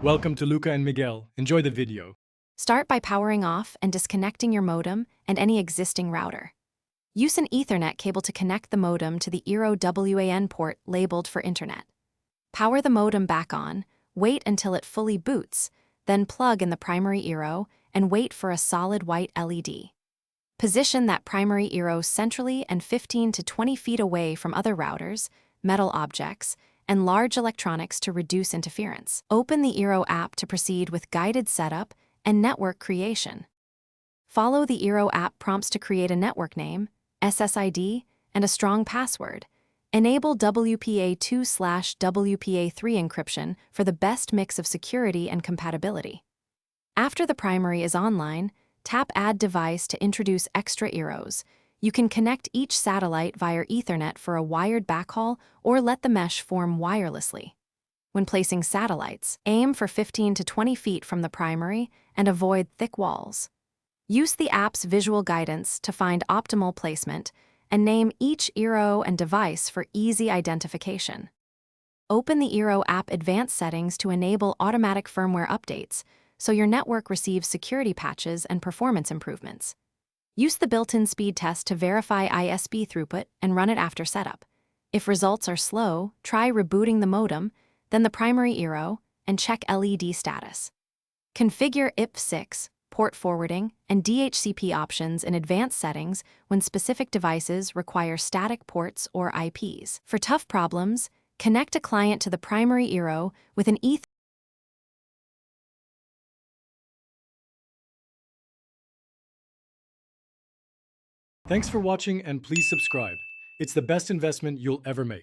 Welcome to Luca and Miguel. Enjoy the video. Start by powering off and disconnecting your modem and any existing router. Use an Ethernet cable to connect the modem to the Eero WAN port labeled for Internet. Power the modem back on, wait until it fully boots, then plug in the primary Eero and wait for a solid white LED. Position that primary Eero centrally and 15 to 20 feet away from other routers, metal objects, and large electronics to reduce interference. Open the Eero app to proceed with guided setup and network creation. Follow the Eero app prompts to create a network name, SSID, and a strong password. Enable WPA2/WPA3 encryption for the best mix of security and compatibility. After the primary is online, tap Add Device to introduce extra Eeros. You can connect each satellite via Ethernet for a wired backhaul or let the mesh form wirelessly. When placing satellites, aim for 15 to 20 feet from the primary and avoid thick walls. Use the app's visual guidance to find optimal placement and name each Eero and device for easy identification. Open the Eero app advanced settings to enable automatic firmware updates so your network receives security patches and performance improvements. Use the built-in speed test to verify ISP throughput and run it after setup. If results are slow, try rebooting the modem, then the primary Eero, and check LED status. Configure IP6, port forwarding, and DHCP options in advanced settings when specific devices require static ports or IPs. For tough problems, connect a client to the primary Eero with an Ethernet. Thanks for watching and please subscribe. It's the best investment you'll ever make.